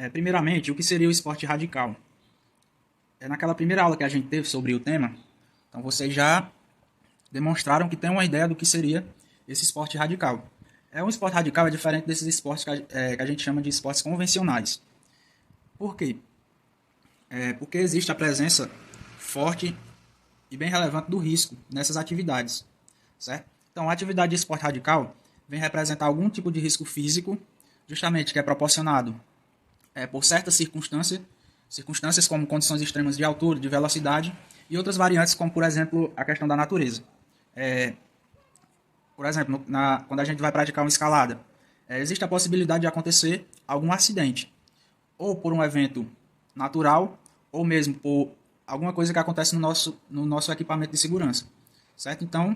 Primeiramente, o que seria o esporte radical? Naquela primeira aula que a gente teve sobre o tema, então vocês já demonstraram que tem uma ideia do que seria esse esporte radical. Um esporte radical é diferente desses esportes que a gente chama de esportes convencionais. Por quê? Porque existe a presença forte e bem relevante do risco nessas atividades, certo? Então, a atividade de esporte radical vem representar algum tipo de risco físico, justamente que é proporcionado por certas circunstâncias como condições extremas de altura, de velocidade e outras variantes, como, por exemplo, a questão da natureza. Por exemplo, quando a gente vai praticar uma escalada, existe a possibilidade de acontecer algum acidente, ou por um evento natural, ou mesmo por alguma coisa que acontece no nosso equipamento de segurança, certo? Então,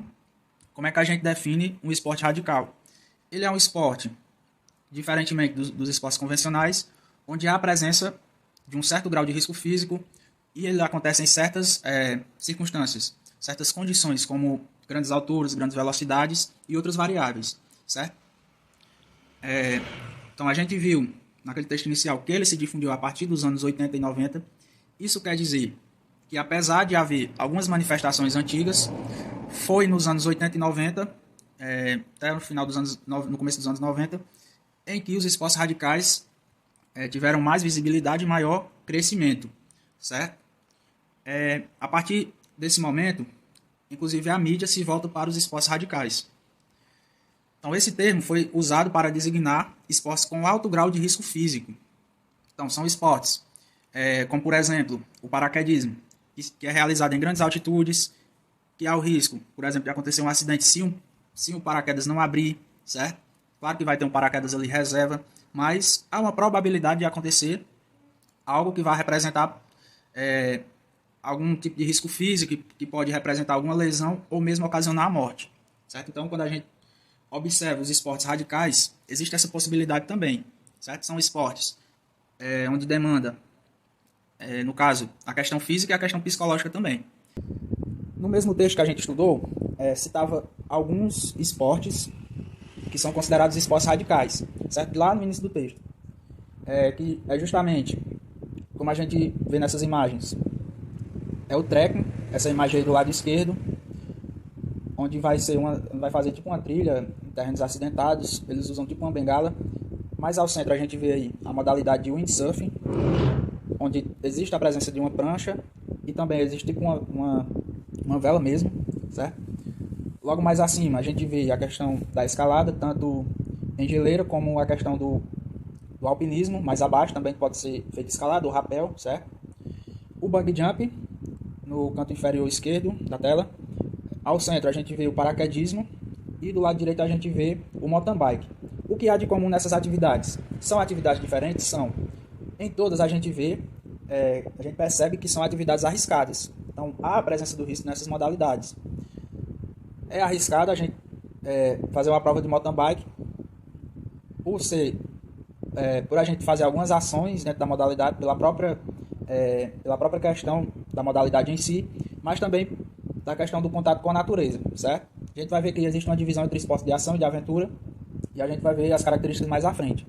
como é que a gente define um esporte radical? Ele é um esporte, diferentemente dos esportes convencionais, onde há a presença de um certo grau de risco físico e ele acontece em certas circunstâncias, certas condições, como grandes alturas, grandes velocidades e outras variáveis, certo? Então, a gente viu naquele texto inicial que ele se difundiu a partir dos anos 80 e 90. Isso quer dizer que, apesar de haver algumas manifestações antigas, foi nos anos 80 e 90, até no começo dos anos 90, em que os esportes radicais tiveram mais visibilidade e maior crescimento, certo? A partir desse momento, inclusive a mídia se volta para os esportes radicais. Então, esse termo foi usado para designar esportes com alto grau de risco físico. Então, são esportes como, por exemplo, o paraquedismo, que é realizado em grandes altitudes, que há o risco, por exemplo, de acontecer um acidente se o paraquedas não abrir, certo? Claro que vai ter um paraquedas ali reserva, mas há uma probabilidade de acontecer algo que vai representar algum tipo de risco físico, que pode representar alguma lesão ou mesmo ocasionar a morte, certo? Então, quando a gente observa os esportes radicais, existe essa possibilidade também, certo? São esportes onde demanda, no caso, a questão física e a questão psicológica também. No mesmo texto que a gente estudou, citava alguns esportes que são considerados esportes radicais, certo? Lá no início do texto. Que é justamente, como a gente vê nessas imagens, o trekking, essa imagem aí do lado esquerdo, onde vai fazer tipo uma trilha em terrenos acidentados, eles usam tipo uma bengala. Mais ao centro a gente vê aí a modalidade de windsurfing, onde existe a presença de uma prancha e também existe tipo uma vela mesmo, certo? Logo mais acima a gente vê a questão da escalada, tanto em geleira como a questão do alpinismo. Mais abaixo também pode ser feito escalada, o rapel, certo? O bungee jump, no canto inferior esquerdo da tela. Ao centro a gente vê o paraquedismo e do lado direito a gente vê o mountain bike. O que há de comum nessas atividades? São atividades diferentes? São. Em todas a gente vê, a gente percebe que são atividades arriscadas. Então há a presença do risco nessas modalidades. É arriscado a gente fazer uma prova de mountain bike por a gente fazer algumas ações dentro da modalidade pela própria questão da modalidade em si, mas também da questão do contato com a natureza, certo? A gente vai ver que existe uma divisão entre esporte de ação e de aventura, e a gente vai ver as características mais à frente.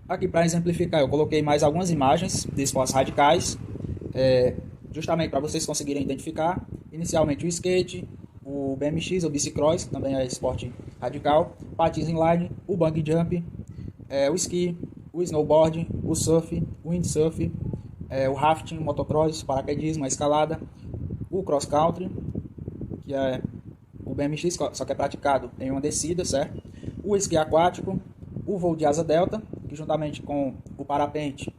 Aqui, para exemplificar, eu coloquei mais algumas imagens de esportes radicais, justamente para vocês conseguirem identificar. Inicialmente o skate, o BMX, o bicicross, que também é esporte radical, patins inline, o bungee jump, o esqui, o snowboard, o surf, o windsurf, o rafting, o motocross, o paraquedismo, a escalada, o cross country, que é o BMX, só que é praticado em uma descida, certo? O esqui aquático, o voo de asa delta, que juntamente com o parapente,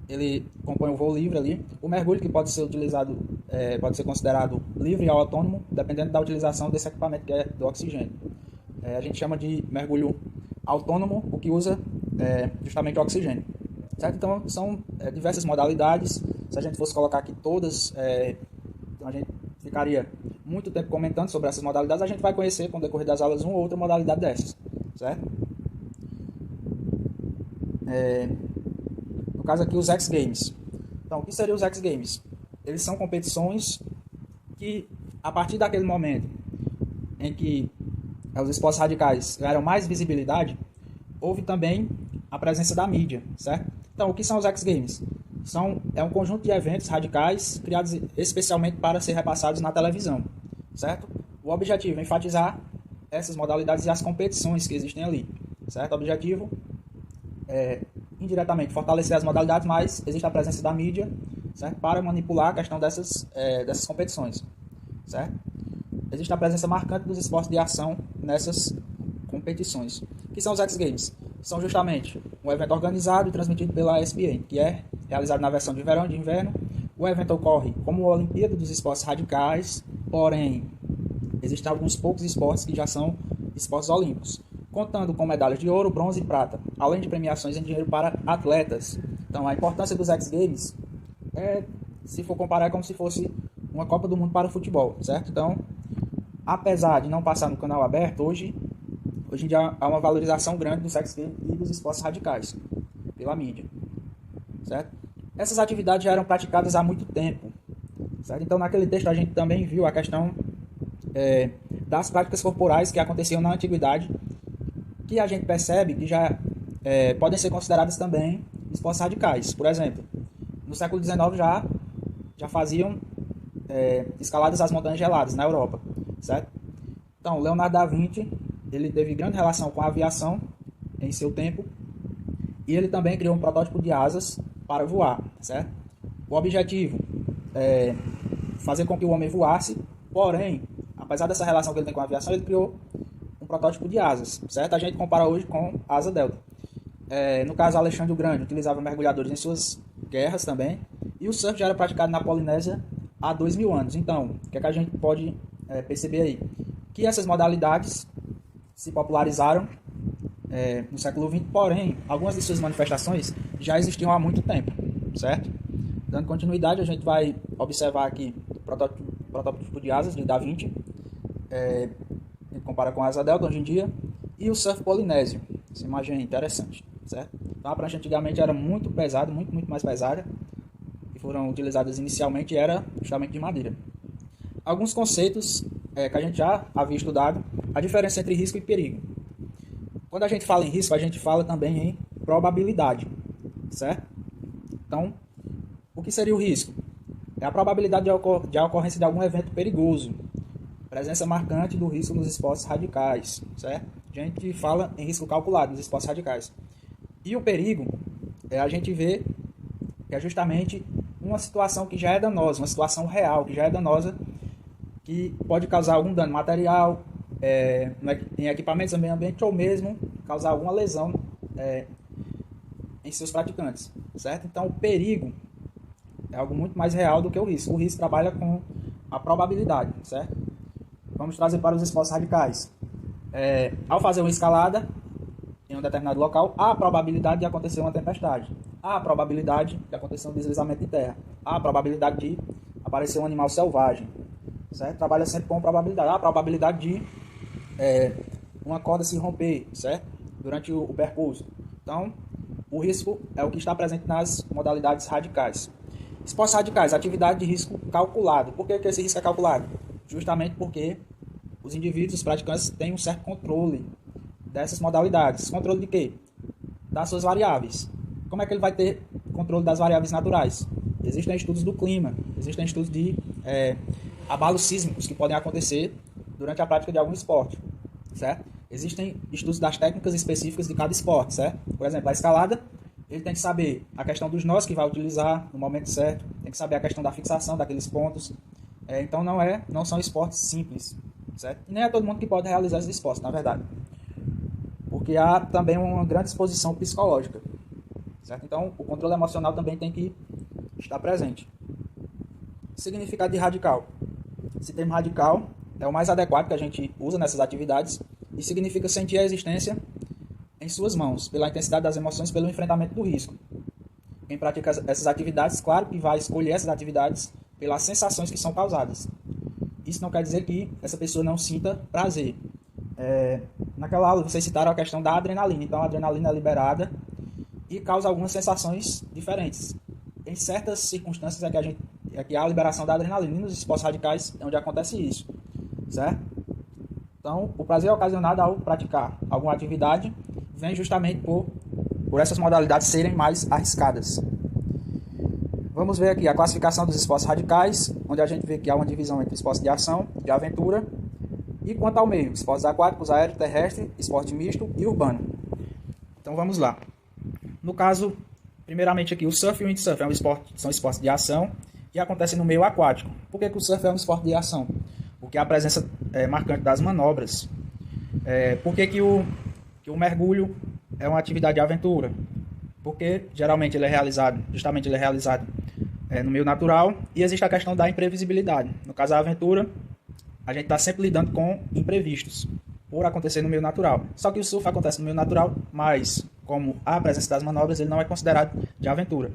ele compõe o voo livre ali. O mergulho, que pode ser utilizado, pode ser considerado livre ou autônomo, dependendo da utilização desse equipamento, que é do oxigênio. A gente chama de mergulho autônomo, o que usa justamente o oxigênio. Certo? Então, são diversas modalidades. Se a gente fosse colocar aqui todas, então a gente ficaria muito tempo comentando sobre essas modalidades. A gente vai conhecer, com o decorrer das aulas, uma ou outra modalidade dessas. Certo? No caso aqui, os X Games. Então, o que seriam os X Games? Eles são competições que, a partir daquele momento em que os esportes radicais ganharam mais visibilidade, houve também a presença da mídia, certo? Então, o que são os X Games? É um conjunto de eventos radicais criados especialmente para ser repassados na televisão, certo? O objetivo é enfatizar essas modalidades e as competições que existem ali, certo? O objetivo é, indiretamente, fortalecer as modalidades, mas existe a presença da mídia, certo? Para manipular a questão dessas competições, certo? Existe a presença marcante dos esportes de ação nessas competições. O que são os X Games? São justamente um evento organizado e transmitido pela ESPN, que é realizado na versão de verão e de inverno. O evento ocorre como a Olimpíada dos Esportes Radicais, porém, existem alguns poucos esportes que já são esportes olímpicos, contando com medalhas de ouro, bronze e prata, além de premiações em dinheiro para atletas. Então, a importância dos X Games se for comparar, é como se fosse uma Copa do Mundo para o futebol, certo? Então, apesar de não passar no canal aberto, hoje em dia há uma valorização grande dos X Games e dos esportes radicais pela mídia, certo? Essas atividades já eram praticadas há muito tempo, certo? Então, naquele texto a gente também viu a questão das práticas corporais que aconteciam na antiguidade, que a gente percebe que já podem ser consideradas também esportes radicais. Por exemplo, no século XIX já faziam escaladas às montanhas geladas na Europa, certo? Então, Leonardo da Vinci, ele teve grande relação com a aviação em seu tempo, e ele também criou um protótipo de asas para voar, certo? O objetivo é fazer com que o homem voasse, porém, apesar dessa relação que ele tem com a aviação, ele criou um protótipo de asas, certo? A gente compara hoje com a asa delta. No caso, Alexandre o Grande utilizava mergulhadores em suas guerras também, e o surf já era praticado na Polinésia há 2000 anos. Então, o que é que a gente pode perceber aí? Que essas modalidades se popularizaram no século XX, porém, algumas de suas manifestações já existiam há muito tempo, certo? Dando continuidade, a gente vai observar aqui o protótipo de asas de Da Vinci, a gente compara com a asa delta hoje em dia, e o surf polinésio. Essa imagem é interessante, certo? Então, a prancha antigamente era muito pesada, muito mais pesada, que foram utilizadas inicialmente era justamente de madeira. Alguns conceitos que a gente já havia estudado, a diferença entre risco e perigo. Quando a gente fala em risco, a gente fala também em probabilidade, certo? Então, o que seria o risco? É a probabilidade de ocorrência de algum evento perigoso, presença marcante do risco nos esportes radicais, certo? A gente fala em risco calculado nos esportes radicais. E o perigo, a gente vê que é justamente uma situação que já é danosa, uma situação real, que já é danosa, que pode causar algum dano material, em equipamentos do meio ambiente, ou mesmo causar alguma lesão em seus praticantes, certo? Então, o perigo é algo muito mais real do que o risco. O risco trabalha com a probabilidade, certo? Vamos trazer para os esportes radicais. Ao fazer uma escalada em um determinado local, há a probabilidade de acontecer uma tempestade, há a probabilidade de acontecer um deslizamento de terra, há a probabilidade de aparecer um animal selvagem, certo? Trabalha sempre com probabilidade. Há a probabilidade de uma corda se romper, certo? Durante o percurso. Então, o risco é o que está presente nas modalidades radicais. Esportes radicais, atividade de risco calculado. Por que esse risco é calculado? Justamente porque os indivíduos, os praticantes, têm um certo controle dessas modalidades. Controle de quê? Das suas variáveis. Como é que ele vai ter controle das variáveis naturais? Existem estudos do clima, existem estudos de abalos sísmicos que podem acontecer durante a prática de algum esporte, certo? Existem estudos das técnicas específicas de cada esporte, certo? Por exemplo, a escalada, ele tem que saber a questão dos nós que vai utilizar no momento certo, tem que saber a questão da fixação daqueles pontos. Então não são esportes simples, certo? E nem é todo mundo que pode realizar esses esportes, na verdade. Porque há também uma grande exposição psicológica, certo? Então o controle emocional também tem que estar presente. Significado de radical. Esse termo radical é o mais adequado que a gente usa nessas atividades e significa sentir a existência em suas mãos, pela intensidade das emoções, pelo enfrentamento do risco. Quem pratica essas atividades, claro que vai escolher essas atividades pelas sensações que são causadas. Isso não quer dizer que essa pessoa não sinta prazer. Naquela aula vocês citaram a questão da adrenalina. Então a adrenalina é liberada e causa algumas sensações diferentes. Em certas circunstâncias é que há a liberação da adrenalina, e nos esportes radicais é onde acontece isso, certo? Então, o prazer ocasionado ao praticar alguma atividade vem justamente por por essas modalidades serem mais arriscadas. Vamos ver aqui a classificação dos esportes radicais, onde a gente vê que há uma divisão entre esportes de ação, de aventura, e quanto ao meio, esportes aquáticos, aéreo, terrestre, esporte misto e urbano. Então vamos lá. No caso, primeiramente aqui, o surf e o windsurf são esportes de ação e acontecem no meio aquático. Por que o surf é um esporte de ação? Porque a presença marcante das manobras. Por que o mergulho é uma atividade de aventura? Porque geralmente ele é realizado no meio natural e existe a questão da imprevisibilidade. No caso da aventura, a gente está sempre lidando com imprevistos por acontecer no meio natural. Só que o surf acontece no meio natural, mas como há a presença das manobras, ele não é considerado de aventura.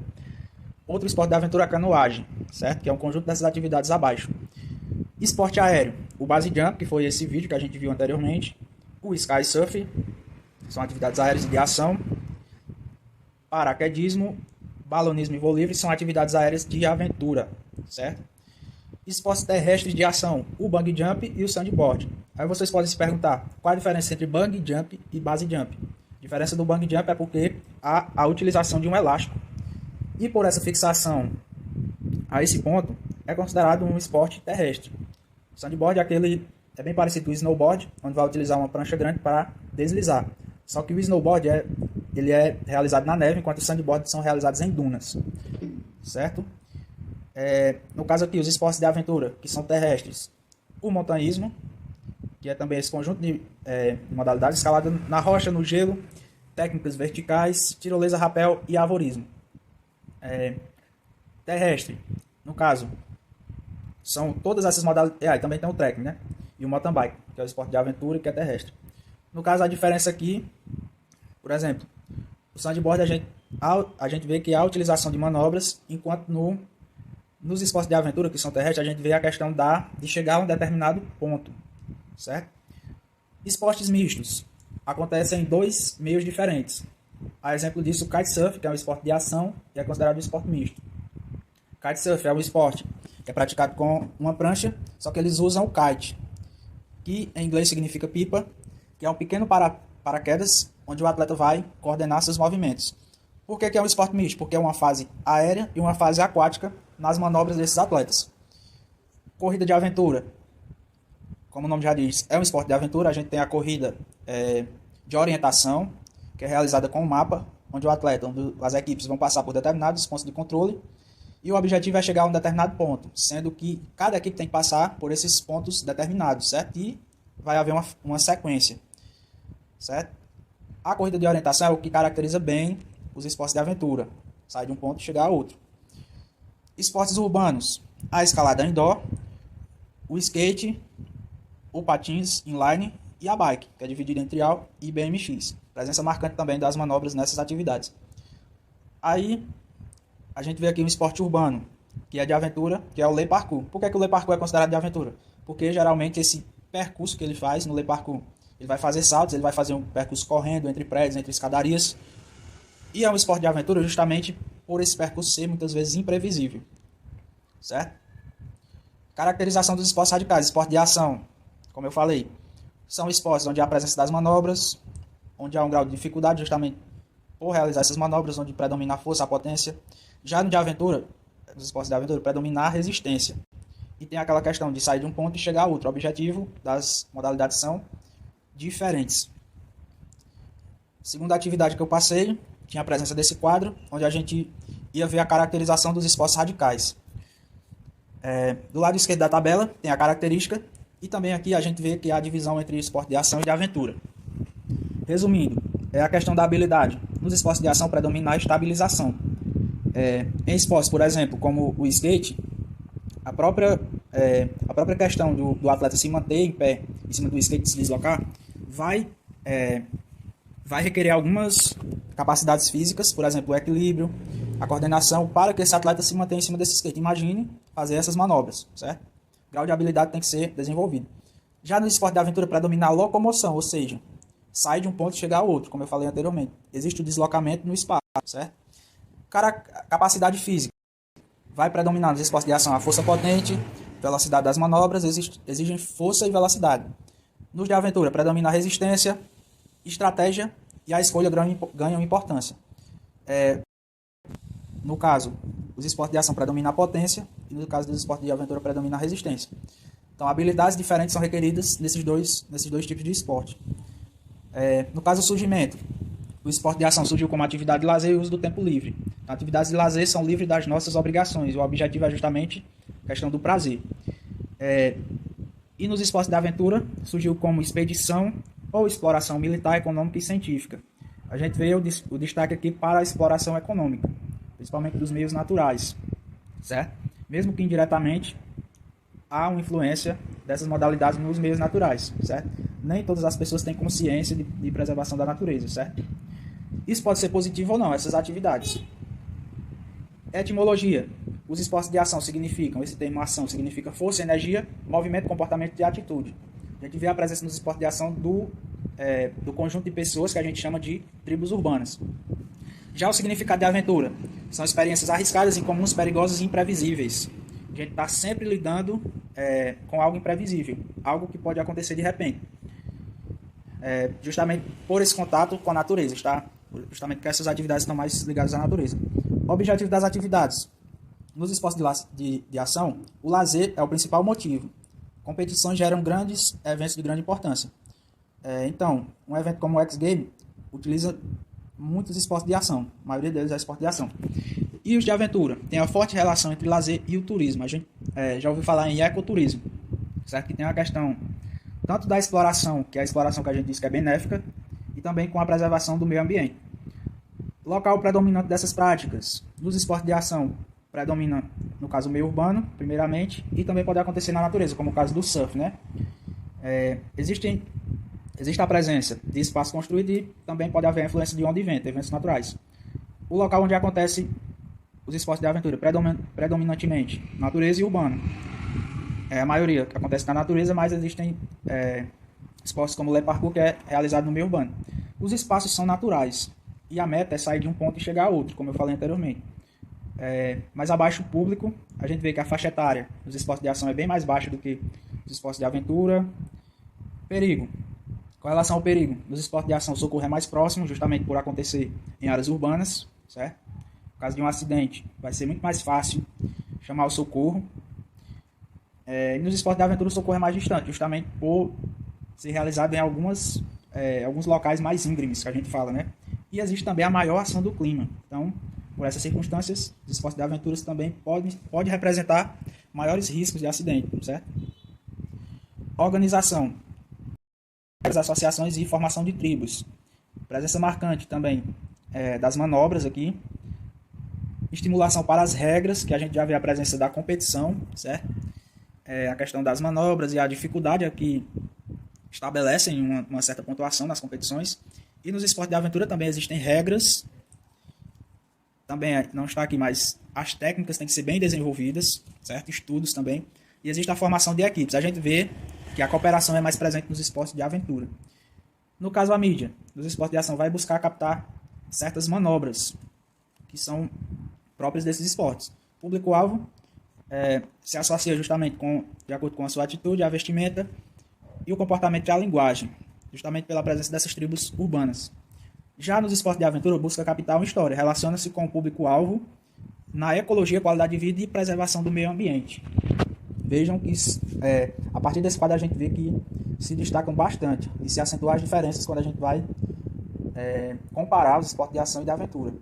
Outro esporte de aventura é a canoagem, certo? Que é um conjunto dessas atividades abaixo. Esporte aéreo, o base jump, que foi esse vídeo que a gente viu anteriormente, o sky surf, são atividades aéreas de ação, paraquedismo, balonismo e voo livre são atividades aéreas de aventura, certo? Esportes terrestres de ação, o bungee jump e o sandboard. Aí vocês podem se perguntar, qual a diferença entre bungee jump e base jump? A diferença do bungee jump é porque há a utilização de um elástico. E por essa fixação a esse ponto, é considerado um esporte terrestre. O sandboard é bem parecido com o snowboard, onde vai utilizar uma prancha grande para deslizar. Só que o snowboard ele é realizado na neve, enquanto os sandboards são realizados em dunas, certo? No caso aqui, os esportes de aventura, que são terrestres, o montanhismo, que é também esse conjunto de modalidades, escalada na rocha, no gelo, técnicas verticais, tirolesa, rapel e arvorismo. Terrestre, no caso, são todas essas modalidades. Também tem o trekking, né? E o mountain bike, que é o esporte de aventura e que é terrestre. No caso, a diferença aqui, por exemplo, o sandboard a gente vê que há a utilização de manobras, enquanto nos esportes de aventura, que são terrestres, a gente vê a questão de chegar a um determinado ponto, certo? Esportes mistos acontecem em dois meios diferentes. A exemplo disso, o kitesurf, que é um esporte de ação e é considerado um esporte misto. Kitesurf é um esporte que é praticado com uma prancha, só que eles usam o kite, que em inglês significa pipa, que é um pequeno paraquedas onde o atleta vai coordenar seus movimentos. Por que é um esporte misto? Porque é uma fase aérea e uma fase aquática nas manobras desses atletas. Corrida de aventura, como o nome já diz, é um esporte de aventura. A gente tem a corrida de orientação, que é realizada com um mapa, onde as equipes vão passar por determinados pontos de controle, e o objetivo é chegar a um determinado ponto, sendo que cada equipe tem que passar por esses pontos determinados, certo? E vai haver uma sequência, certo? A corrida de orientação é o que caracteriza bem os esportes de aventura, sai de um ponto e chegar a outro. Esportes urbanos, a escalada indoor, o skate, o patins inline e a bike, que é dividida em trial e BMX. Presença marcante também das manobras nessas atividades. Aí, a gente vê aqui um esporte urbano, que é de aventura, que é o Le Parkour. Por que o Le Parkour é considerado de aventura? Porque geralmente esse percurso que ele faz no Le Parkour, ele vai fazer saltos, ele vai fazer um percurso correndo entre prédios, entre escadarias. E é um esporte de aventura justamente por esse percurso ser muitas vezes imprevisível, certo? Caracterização dos esportes radicais. Esporte de ação, como eu falei, são esportes onde há a presença das manobras, onde há um grau de dificuldade justamente por realizar essas manobras, onde predomina a força, a potência. Já no de aventura, nos esportes de aventura, predomina a resistência. E tem aquela questão de sair de um ponto e chegar a outro. O objetivo das modalidades são diferentes. Segunda atividade que eu passei, tinha a presença desse quadro, onde a gente ia ver a caracterização dos esportes radicais. Do lado esquerdo da tabela tem a característica, e também aqui a gente vê que há a divisão entre esporte de ação e de aventura. Resumindo, é a questão da habilidade. Nos esportes de ação predomina a estabilização. Em esportes, por exemplo, como o skate, a própria questão do atleta se manter em pé em cima do skate e se deslocar vai requerer algumas capacidades físicas, por exemplo, o equilíbrio, a coordenação, para que esse atleta se mantenha em cima desse skate. Imagine fazer essas manobras, certo? O grau de habilidade tem que ser desenvolvido. Já no esporte de aventura predomina a locomoção, ou seja, sai de um ponto e chegar ao outro, como eu falei anteriormente. Existe o deslocamento no espaço, certo? Capacidade física. Vai predominar nos esportes de ação a força potente, velocidade das manobras, exigem força e velocidade. Nos de aventura predomina a resistência, estratégia e a escolha ganham importância. No caso, os esportes de ação predominam a potência e no caso dos esportes de aventura predomina a resistência. Então, habilidades diferentes são requeridas nesses dois tipos de esporte. No caso do surgimento, o esporte de ação surgiu como atividade de lazer e uso do tempo livre. Então, atividades de lazer são livres das nossas obrigações. O objetivo é justamente a questão do prazer. E nos esportes de aventura, surgiu como expedição ou exploração militar, econômica e científica. A gente vê o destaque aqui para a exploração econômica, principalmente dos meios naturais, certo? Mesmo que indiretamente, há uma influência dessas modalidades nos meios naturais, certo? Nem todas as pessoas têm consciência de preservação da natureza, certo? Isso pode ser positivo ou não, essas atividades. Etimologia. Os esportes de ação significam, esse termo ação significa força, energia, movimento, comportamento e atitude. A gente vê a presença nos esportes de ação do conjunto de pessoas que a gente chama de tribos urbanas. Já o significado de aventura são experiências arriscadas, incomuns, perigosas e imprevisíveis. A gente está sempre lidando com algo imprevisível, algo que pode acontecer de repente. Justamente por esse contato com a natureza, está? Justamente porque essas atividades estão mais ligadas à natureza. O objetivo das atividades. Nos esportes de ação, o lazer é o principal motivo. Competições geram grandes eventos de grande importância. Então, um evento como o X Game utiliza muitos esportes de ação. A maioria deles é esporte de ação. E os de aventura? Tem a forte relação entre lazer e o turismo. A gente já ouviu falar em ecoturismo, certo? Que tem a questão tanto da exploração, que é a exploração que a gente diz que é benéfica, e também com a preservação do meio ambiente. O local predominante dessas práticas, nos esportes de ação, predomina, no caso, o meio urbano, primeiramente, e também pode acontecer na natureza, como o caso do surf, né? Existe a presença de espaço construído e também pode haver a influência de onda e vento, eventos naturais. O local onde acontece os esportes de aventura, predominantemente, natureza e urbano. A maioria que acontece na natureza, mas existem esportes como o Le Parkour, que é realizado no meio urbano. Os espaços são naturais e a meta é sair de um ponto e chegar a outro, como eu falei anteriormente. Mais abaixo o público, a gente vê que a faixa etária dos esportes de ação é bem mais baixa do que os esportes de aventura. Perigo. Com relação ao perigo, nos esportes de ação o socorro é mais próximo, justamente por acontecer em áreas urbanas, certo? No caso de um acidente, vai ser muito mais fácil chamar o socorro. E nos esportes de aventura o socorro é mais distante, justamente por ser realizado em alguns locais mais íngremes, que a gente fala, né? E existe também a maior ação do clima. Então, por essas circunstâncias, os esportes de aventuras também pode representar maiores riscos de acidente, certo? Organização. As associações e formação de tribos. Presença marcante também das manobras aqui. Estimulação para as regras, que a gente já vê a presença da competição, certo? A questão das manobras e a dificuldade aqui estabelecem uma certa pontuação nas competições. E nos esportes de aventura também existem regras. Também não está aqui, mas as técnicas têm que ser bem desenvolvidas, certo? Estudos também. E existe a formação de equipes. A gente vê que a cooperação é mais presente nos esportes de aventura. No caso, a mídia, nos esportes de ação, vai buscar captar certas manobras que são próprias desses esportes. O público-alvo se associa justamente de acordo com a sua atitude, a vestimenta e o comportamento e a linguagem, justamente pela presença dessas tribos urbanas. Já nos esportes de aventura, busca captar uma história, relaciona-se com o público-alvo na ecologia, qualidade de vida e preservação do meio ambiente. Vejam que a partir desse quadro a gente vê que se destacam bastante e se acentuam as diferenças quando a gente vai comparar os esportes de ação e de aventura.